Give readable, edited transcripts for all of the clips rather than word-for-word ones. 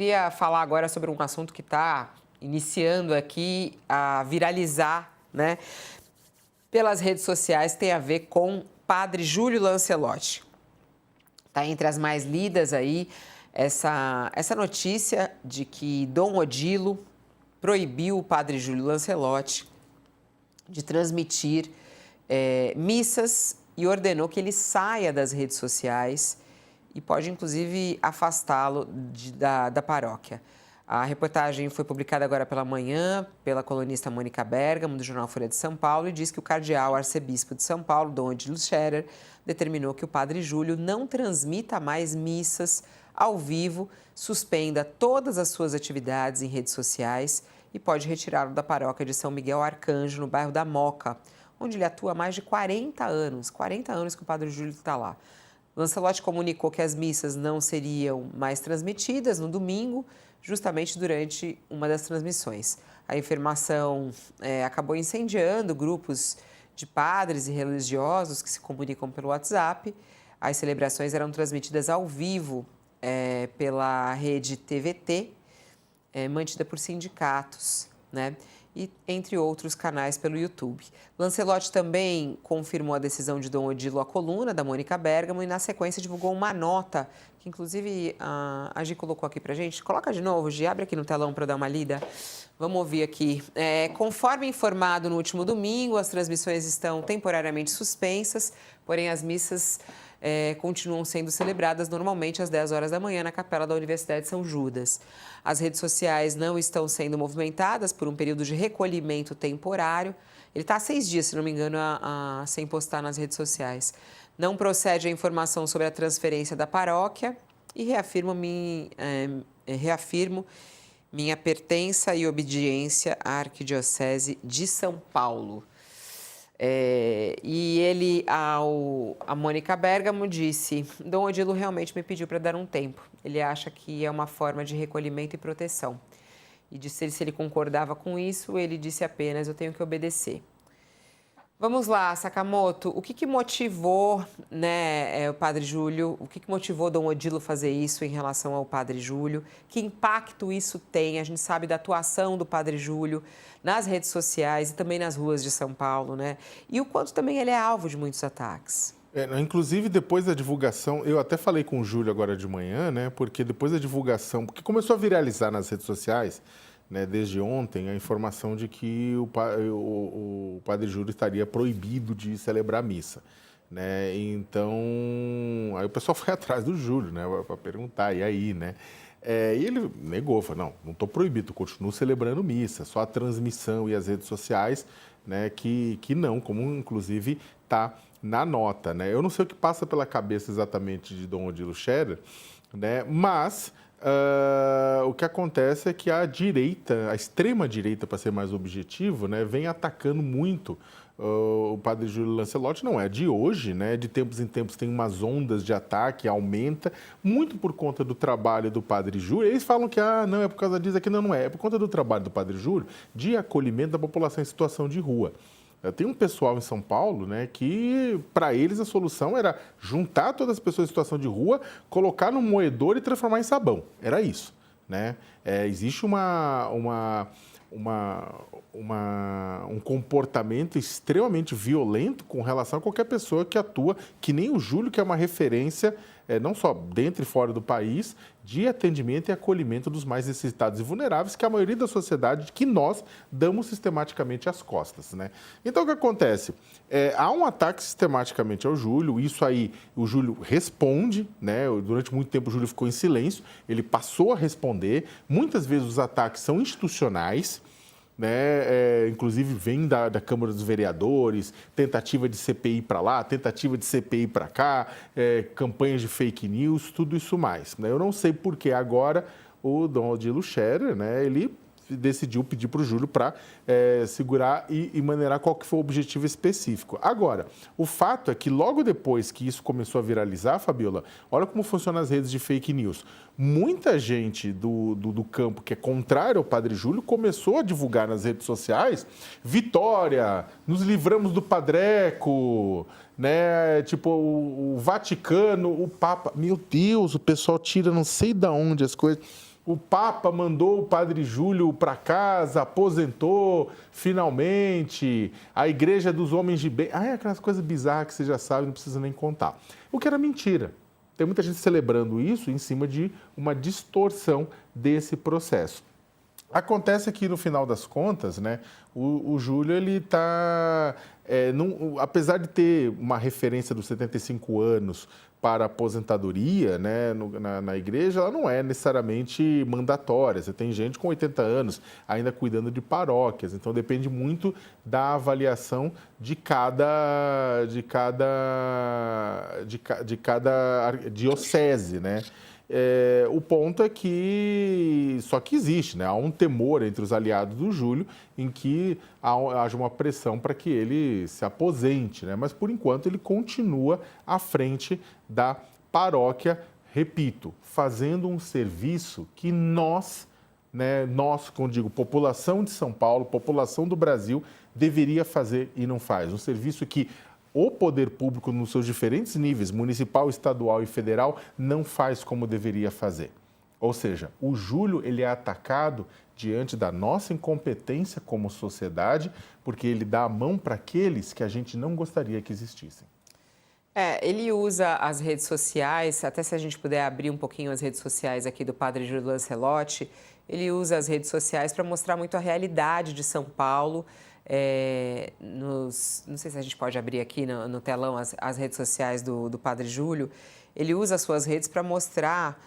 Queria falar agora sobre um assunto que está iniciando aqui a viralizar, né, pelas redes sociais, tem a ver com Padre Júlio Lancelotti. Está entre as mais lidas aí essa notícia de que Dom Odilo proibiu o Padre Júlio Lancelotti de transmitir missas e ordenou que ele saia das redes sociais e pode, inclusive, afastá-lo da paróquia. A reportagem foi publicada agora pela manhã pela colunista Mônica Bergamo, do jornal Folha de São Paulo, e diz que o cardeal arcebispo de São Paulo, Dom Odilo Scherer, determinou que o Padre Júlio não transmita mais missas ao vivo, suspenda todas as suas atividades em redes sociais e pode retirá-lo da paróquia de São Miguel Arcanjo, no bairro da Moca, onde ele atua há mais de 40 anos. 40 anos que o Padre Júlio está lá. Lancelotti comunicou que as missas não seriam mais transmitidas no domingo, justamente durante uma das transmissões. A informação acabou incendiando grupos de padres e religiosos que se comunicam pelo WhatsApp. As celebrações eram transmitidas ao vivo pela rede TVT, mantida por sindicatos, né? E entre outros canais pelo YouTube. Lancelotti também confirmou a decisão de Dom Odilo à coluna da Mônica Bergamo e, na sequência, divulgou uma nota, que inclusive a Gi colocou aqui pra gente. Coloca de novo, Gi, abre aqui no telão para eu dar uma lida. Vamos ouvir aqui. Conforme informado no último domingo, as transmissões estão temporariamente suspensas, porém as missas continuam sendo celebradas normalmente às 10 horas da manhã na capela da Universidade de São Judas. As redes sociais não estão sendo movimentadas por um período de recolhimento temporário. Ele está há 6 dias, se não me engano, sem postar nas redes sociais. Não procede a informação sobre a transferência da paróquia e reafirmo minha pertença e obediência à Arquidiocese de São Paulo. E ele, a Mônica Bergamo, disse: Dom Odilo realmente me pediu para dar um tempo. Ele acha que é uma forma de recolhimento e proteção. E disse se ele concordava com isso, ele disse apenas: eu tenho que obedecer. Vamos lá, Sakamoto, o que motivou, né, o Padre Júlio, o que motivou Dom Odilo fazer isso em relação ao Padre Júlio? Que impacto isso tem? A gente sabe da atuação do Padre Júlio nas redes sociais e também nas ruas de São Paulo, né? E o quanto também ele é alvo de muitos ataques. Inclusive, depois da divulgação, eu até falei com o Júlio agora de manhã, né? Porque depois da divulgação, porque começou a viralizar nas redes sociais, né, desde ontem, a informação de que o Padre Júlio estaria proibido de celebrar missa, né? Então, aí o pessoal foi atrás do Júlio, né, para perguntar, e aí, né? E ele negou, falou: não estou proibido, continuo celebrando missa, só a transmissão e as redes sociais, né, que não, como inclusive está na nota, né? Eu não sei o que passa pela cabeça exatamente de Dom Odilo Scherer, né, mas o que acontece é que a direita, a extrema-direita, para ser mais objetivo, né, vem atacando muito o Padre Júlio Lancelotti. Não é de hoje, né? De tempos em tempos tem umas ondas de ataque, aumenta, muito por conta do trabalho do Padre Júlio. Eles falam que não é por causa disso, aqui não é por conta do trabalho do Padre Júlio de acolhimento da população em situação de rua. Tem um pessoal em São Paulo, né, que para eles a solução era juntar todas as pessoas em situação de rua, colocar no moedor e transformar em sabão. Era isso, né? Existe um comportamento extremamente violento com relação a qualquer pessoa que atua, que nem o Júlio, que é uma referência, não só dentro e fora do país, de atendimento e acolhimento dos mais necessitados e vulneráveis, que a maioria da sociedade, que nós damos sistematicamente as costas, né? Então, o que acontece? Há um ataque sistematicamente ao Júlio, isso aí o Júlio responde, né? Durante muito tempo o Júlio ficou em silêncio, ele passou a responder, muitas vezes os ataques são institucionais, né? Inclusive vem da Câmara dos Vereadores, tentativa de CPI para lá, tentativa de CPI para cá, campanhas de fake news, tudo isso mais, né? Eu não sei por que agora o Dom Odilo Scherer, né, ele decidiu pedir para o Júlio para segurar e maneirar qual que foi o objetivo específico. Agora, o fato é que logo depois que isso começou a viralizar, Fabiola, olha como funcionam as redes de fake news. Muita gente do campo que é contrário ao Padre Júlio começou a divulgar nas redes sociais: vitória, nos livramos do Padreco, né? Tipo, o Vaticano, o Papa. Meu Deus, o pessoal tira não sei de onde as coisas. o Papa mandou o Padre Júlio para casa, aposentou finalmente, a Igreja dos Homens de Bem. É aquelas coisas bizarras que você já sabe, não precisa nem contar. O que era mentira. Tem muita gente celebrando isso em cima de uma distorção desse processo. Acontece que, no final das contas, né, o Júlio, ele está... apesar de ter uma referência dos 75 anos para a aposentadoria, né, na igreja, ela não é necessariamente mandatória. Você tem gente com 80 anos ainda cuidando de paróquias, então depende muito da avaliação de cada diocese, né? O ponto é que só que existe, né? Há um temor entre os aliados do Júlio em que haja uma pressão para que ele se aposente, né? Mas por enquanto ele continua à frente da paróquia, repito, fazendo um serviço que nós, quando digo população de São Paulo, população do Brasil, deveria fazer e não faz. Um serviço que o poder público, nos seus diferentes níveis, municipal, estadual e federal, não faz como deveria fazer. Ou seja, o Júlio ele é atacado diante da nossa incompetência como sociedade, porque ele dá a mão para aqueles que a gente não gostaria que existissem. Ele usa as redes sociais, até se a gente puder abrir um pouquinho as redes sociais aqui do Padre Júlio Lancelotti, ele usa as redes sociais para mostrar muito a realidade de São Paulo. Não sei se a gente pode abrir aqui no telão as redes sociais do Padre Júlio. Ele usa as suas redes para mostrar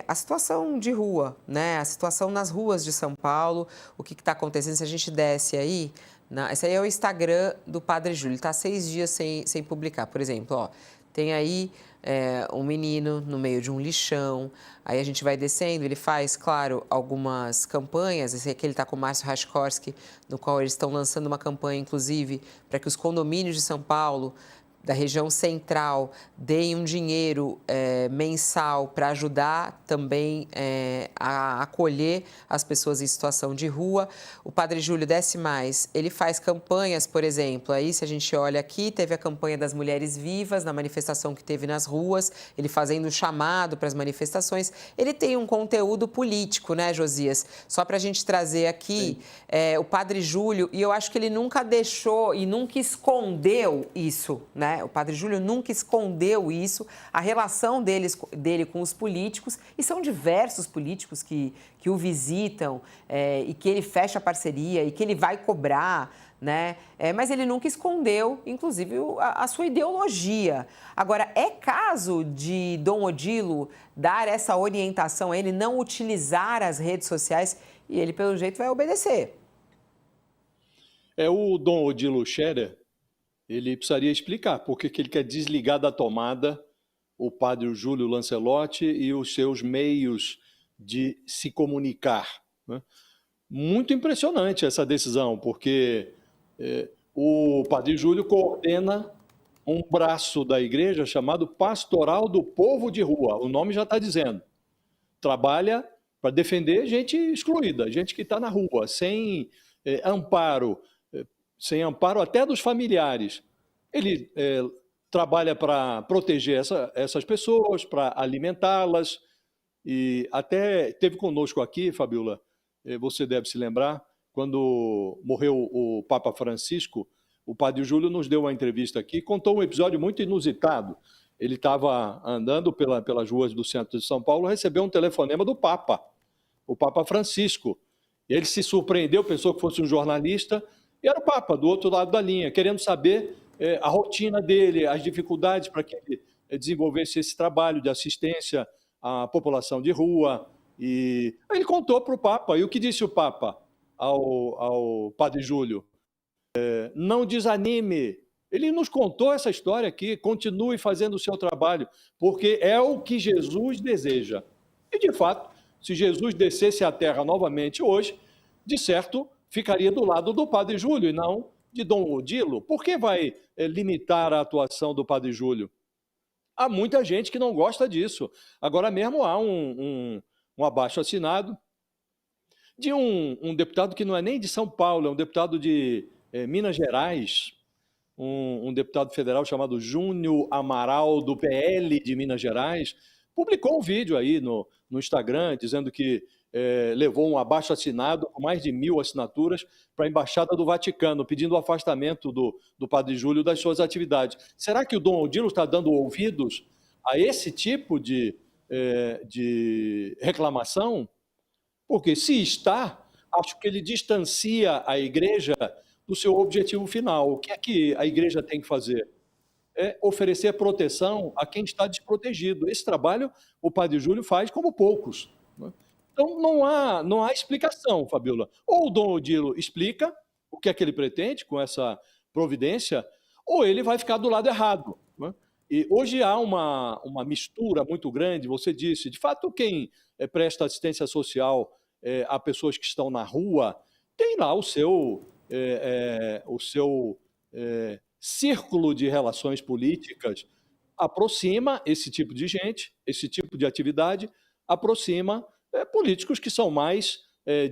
a situação de rua, né? A situação nas ruas de São Paulo, o que está acontecendo. Se a gente desce aí, esse aí é o Instagram do Padre Júlio, ele está 6 dias sem publicar. Por exemplo, ó, tem aí um menino no meio de um lixão, aí a gente vai descendo, ele faz, claro, algumas campanhas. Esse aqui ele está com o Márcio Rachkowski, no qual eles estão lançando uma campanha, inclusive, para que os condomínios de São Paulo, da região central, deem um dinheiro mensal para ajudar também a acolher as pessoas em situação de rua. O Padre Júlio desce mais, ele faz campanhas, por exemplo, aí se a gente olha aqui, teve a campanha das Mulheres Vivas, na manifestação que teve nas ruas, ele fazendo um chamado para as manifestações. Ele tem um conteúdo político, né, Josias? Só para a gente trazer aqui, o Padre Júlio, e eu acho que ele nunca deixou e nunca escondeu isso, né? O Padre Júlio nunca escondeu isso, a relação dele com os políticos, e são diversos políticos que o visitam e que ele fecha parceria e que ele vai cobrar, né? Mas ele nunca escondeu, inclusive, a sua ideologia. Agora, é caso de Dom Odilo dar essa orientação a ele não utilizar as redes sociais e ele, pelo jeito, vai obedecer. O Dom Odilo Scherer, ele precisaria explicar por que ele quer desligar da tomada o Padre Júlio Lancelotti e os seus meios de se comunicar, né? Muito impressionante essa decisão, porque o Padre Júlio coordena um braço da igreja chamado Pastoral do Povo de Rua. O nome já está dizendo. Trabalha para defender gente excluída, gente que está na rua, sem amparo até dos familiares. Ele trabalha para proteger essas pessoas, para alimentá-las, e até teve conosco aqui, Fabiola, você deve se lembrar, quando morreu o Papa Francisco, o Padre Júlio nos deu uma entrevista aqui, contou um episódio muito inusitado. Ele estava andando pelas ruas do centro de São Paulo, recebeu um telefonema do Papa, o Papa Francisco. Ele se surpreendeu, pensou que fosse um jornalista, e era o Papa, do outro lado da linha, querendo saber a rotina dele, as dificuldades para que ele desenvolvesse esse trabalho de assistência à população de rua. E aí ele contou para o Papa. E o que disse o Papa ao Padre Júlio? Não desanime. Ele nos contou essa história aqui, continue fazendo o seu trabalho, porque é o que Jesus deseja. E, de fato, se Jesus descesse à terra novamente hoje, de certo, ficaria do lado do Padre Júlio e não de Dom Odilo. Por que vai limitar a atuação do Padre Júlio? Há muita gente que não gosta disso. Agora mesmo há um abaixo-assinado de um deputado que não é nem de São Paulo, é um deputado de Minas Gerais, um deputado federal chamado Júnior Amaral, do PL de Minas Gerais, publicou um vídeo aí no Instagram dizendo que levou um abaixo-assinado com mais de 1.000 assinaturas para a Embaixada do Vaticano, pedindo o afastamento do padre Júlio das suas atividades. Será que o Dom Odilo está dando ouvidos a esse tipo de reclamação? Porque, se está, acho que ele distancia a igreja do seu objetivo final. O que é que a igreja tem que fazer? É oferecer proteção a quem está desprotegido. Esse trabalho o padre Júlio faz como poucos, né? Então, não há explicação, Fabiola. Ou o Dom Odilo explica o que é que ele pretende com essa providência, ou ele vai ficar do lado errado, né? E hoje há uma mistura muito grande, você disse, de fato, quem presta assistência social a pessoas que estão na rua, tem lá o seu círculo de relações políticas, aproxima esse tipo de gente, esse tipo de atividade, aproxima políticos que são mais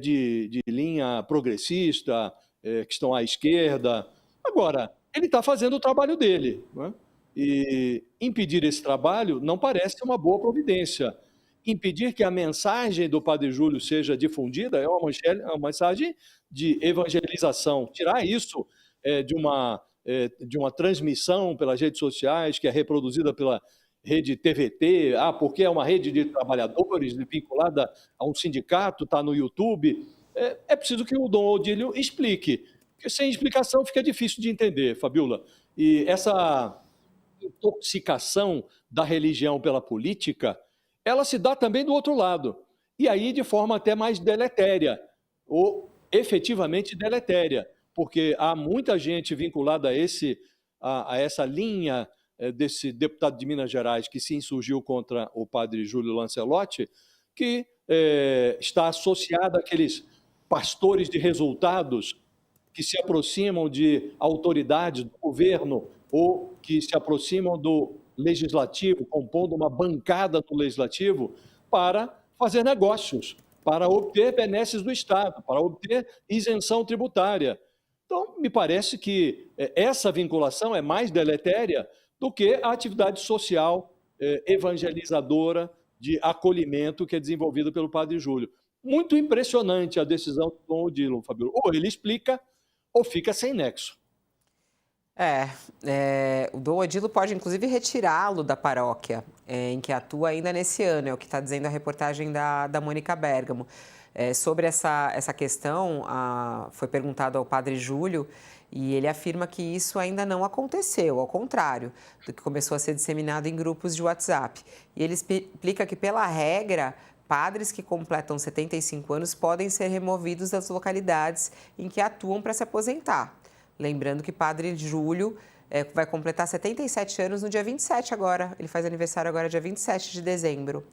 de linha progressista, que estão à esquerda. Agora, ele está fazendo o trabalho dele, né? E impedir esse trabalho não parece uma boa providência. Impedir que a mensagem do padre Júlio seja difundida é uma mensagem de evangelização. Tirar isso de uma transmissão pelas redes sociais, que é reproduzida pela rede TVT, porque é uma rede de trabalhadores vinculada a um sindicato, está no YouTube. É preciso que o Dom Odílio explique, porque sem explicação fica difícil de entender, Fabiola. E essa intoxicação da religião pela política, ela se dá também do outro lado, e aí de forma até mais deletéria, ou efetivamente deletéria, porque há muita gente vinculada a essa linha desse deputado de Minas Gerais que se insurgiu contra o padre Júlio Lancelotti, que está associada àqueles pastores de resultados que se aproximam de autoridades do governo ou que se aproximam do legislativo, compondo uma bancada do legislativo para fazer negócios, para obter benesses do Estado, para obter isenção tributária. Então, me parece que essa vinculação é mais deletéria do que a atividade social evangelizadora de acolhimento que é desenvolvida pelo padre Júlio. Muito impressionante a decisão do Dom Odilo, Fabiola. Ou ele explica, ou fica sem nexo. O Dom Odilo pode, inclusive, retirá-lo da paróquia em que atua ainda nesse ano, é o que está dizendo a reportagem da Mônica Bergamo. Sobre essa questão, foi perguntado ao padre Júlio e ele afirma que isso ainda não aconteceu, ao contrário do que começou a ser disseminado em grupos de WhatsApp. E ele explica que, pela regra, padres que completam 75 anos podem ser removidos das localidades em que atuam para se aposentar. Lembrando que padre Júlio vai completar 77 anos no dia 27 agora. Ele faz aniversário agora dia 27 de dezembro.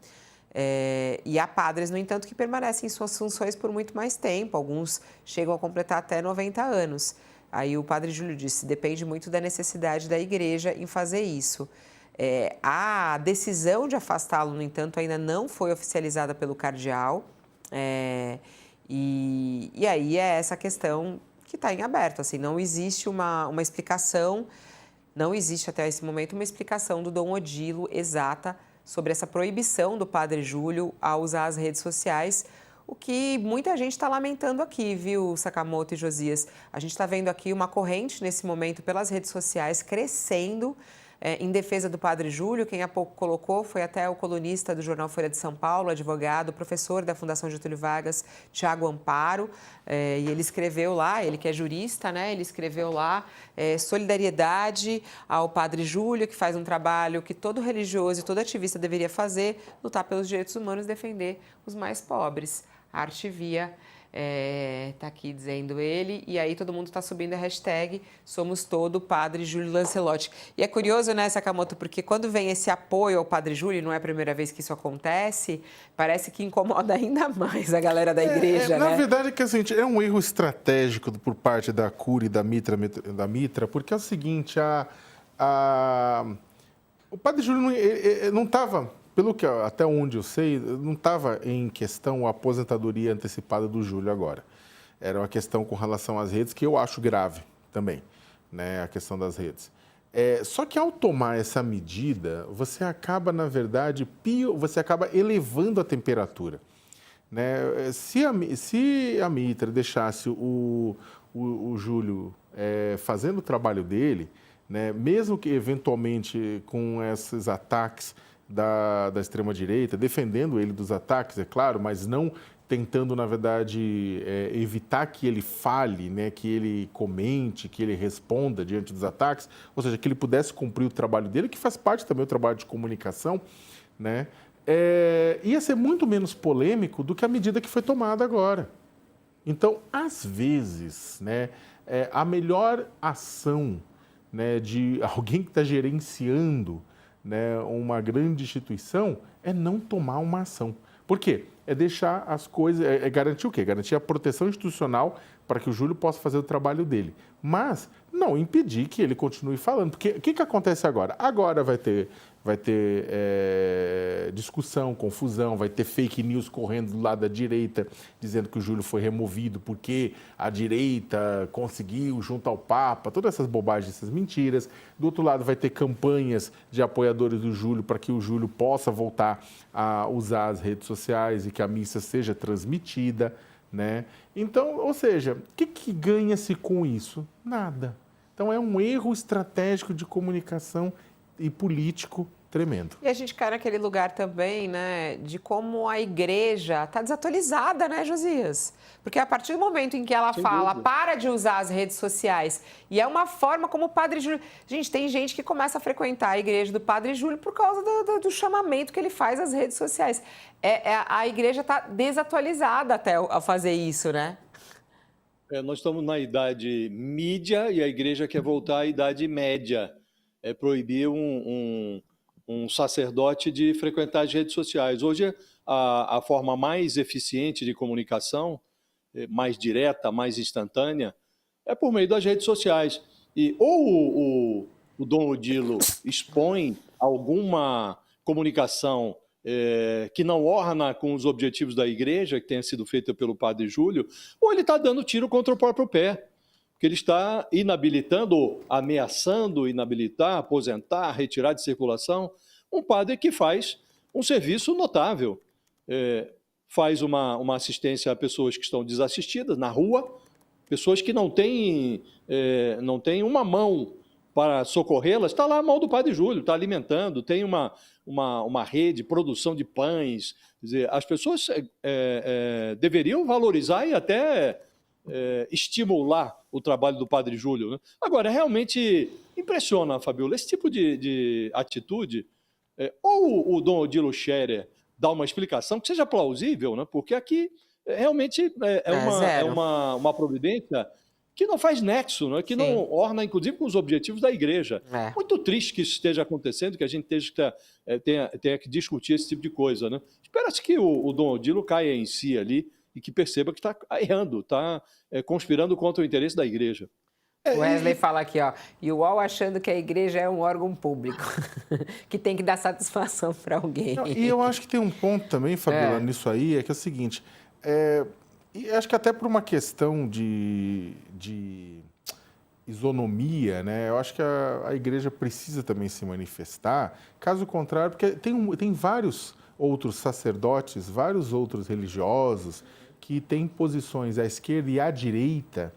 E há padres, no entanto, que permanecem em suas funções por muito mais tempo. Alguns chegam a completar até 90 anos. Aí o padre Júlio disse, depende muito da necessidade da igreja em fazer isso. A decisão de afastá-lo, no entanto, ainda não foi oficializada pelo cardeal. E aí é essa questão que está em aberto, assim, não existe uma explicação, não existe até esse momento uma explicação do Dom Odilo exata sobre essa proibição do padre Júlio a usar as redes sociais, o que muita gente está lamentando aqui, viu, Sakamoto e Josias? A gente está vendo aqui uma corrente nesse momento pelas redes sociais crescendo em defesa do padre Júlio. Quem há pouco colocou foi até o colunista do jornal Folha de São Paulo, advogado, professor da Fundação Getúlio Vargas, Tiago Amparo, e ele escreveu lá, ele que é jurista, né? Ele escreveu lá solidariedade ao padre Júlio, que faz um trabalho que todo religioso e todo ativista deveria fazer, lutar pelos direitos humanos, defender os mais pobres. A Arte Via tá aqui dizendo ele, e aí todo mundo está subindo a hashtag Somos Todo Padre Júlio Lancelotti. E é curioso, né, Sakamoto, porque quando vem esse apoio ao Padre Júlio, não é a primeira vez que isso acontece, parece que incomoda ainda mais a galera da igreja, né? Na verdade, que assim, é um erro estratégico por parte da Cúria e da Mitra, porque é o seguinte, o Padre Júlio não estava... Pelo que até onde eu sei, não estava em questão a aposentadoria antecipada do Júlio agora. Era uma questão com relação às redes que eu acho grave também, né, a questão das redes. Só que ao tomar essa medida, você acaba, na verdade, você acaba elevando a temperatura, né? Se a Mitra deixasse o Júlio fazendo o trabalho dele, né, mesmo que eventualmente com esses ataques da extrema-direita, defendendo ele dos ataques, é claro, mas não tentando, na verdade, evitar que ele fale, né, que ele comente, que ele responda diante dos ataques, ou seja, que ele pudesse cumprir o trabalho dele, que faz parte também do trabalho de comunicação, né, ia ser muito menos polêmico do que a medida que foi tomada agora. Então, às vezes, né, a melhor ação, né, de alguém que está gerenciando, né, uma grande instituição é não tomar uma ação. Por quê? É deixar as coisas, garantir o quê? Garantir a proteção institucional para que o Júlio possa fazer o trabalho dele. Mas não impedir que ele continue falando. Porque o que acontece agora? Agora vai ter discussão, confusão, vai ter fake news correndo do lado da direita, dizendo que o Júlio foi removido porque a direita conseguiu junto ao Papa, todas essas bobagens, essas mentiras. Do outro lado vai ter campanhas de apoiadores do Júlio para que o Júlio possa voltar a usar as redes sociais e que a missa seja transmitida, né? Então, ou seja, o que ganha-se com isso? Nada. Então é um erro estratégico de comunicação e político tremendo. E a gente cai naquele lugar também, né, de como a igreja está desatualizada, né, Josias? Porque a partir do momento em que ela fala, para de usar as redes sociais, e é uma forma como o Padre Júlio... Gente, tem gente que começa a frequentar a igreja do Padre Júlio por causa do chamamento que ele faz às redes sociais. A igreja está desatualizada até ao fazer isso, né? Nós estamos na idade mídia e a igreja quer voltar à idade média. É proibir um sacerdote de frequentar as redes sociais. Hoje, a forma mais eficiente de comunicação, mais direta, mais instantânea, é por meio das redes sociais. E ou o Dom Odilo expõe alguma comunicação que não orna com os objetivos da igreja, que tenha sido feita pelo Padre Júlio, ou ele está dando tiro contra o próprio pé. Porque ele está inabilitando, ameaçando inabilitar, aposentar, retirar de circulação um padre que faz um serviço notável. Faz uma assistência a pessoas que estão desassistidas na rua, pessoas que não têm uma mão para socorrê-las, está lá a mão do Padre Júlio, está alimentando, tem uma rede, produção de pães. Quer dizer, as pessoas deveriam valorizar e até estimular o trabalho do Padre Júlio, né? Agora, realmente impressiona, Fabiola, esse tipo de atitude, ou o Dom Odilo Scherer dá uma explicação que seja plausível, né? Porque aqui realmente é uma providência que não faz nexo, né? Que não orna, inclusive, com os objetivos da igreja. Muito triste que isso esteja acontecendo, que a gente tenha que discutir esse tipo de coisa, né? Espera-se que o Dom Odilo caia em si ali e que perceba que está errando, está conspirando contra o interesse da igreja. O Wesley fala aqui, ó, e o UOL achando que a igreja é um órgão público, que tem que dar satisfação para alguém. Não, e eu acho que tem um ponto também, Fabiola, nisso aí, que é o seguinte, e acho que até por uma questão de isonomia, né? Eu acho que a igreja precisa também se manifestar, caso contrário, porque tem vários outros sacerdotes, vários outros religiosos que têm posições à esquerda e à direita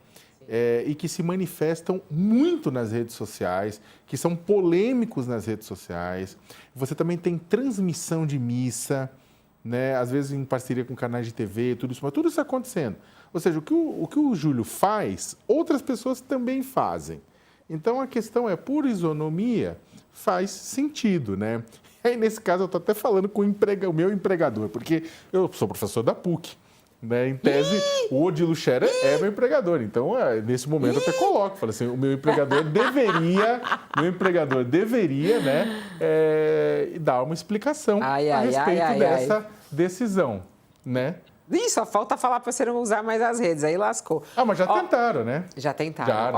e que se manifestam muito nas redes sociais, que são polêmicos nas redes sociais. Você também tem transmissão de missa, né? Às vezes em parceria com canais de TV, tudo isso, mas tudo isso acontecendo. Ou seja, o que o Júlio faz, outras pessoas também fazem. Então, a questão é, por isonomia, faz sentido, né? E aí, nesse caso, eu estou até falando com o meu empregador, porque eu sou professor da PUC, né? Em tese, o Odilo Scherer é meu empregador. Então, nesse momento, eu até coloco, falo assim, o meu empregador deveria, né, dar uma explicação a respeito dessa decisão, né? Ih, só falta falar para você não usar mais as redes, aí lascou. Mas já tentaram, né? Já tentaram. Já,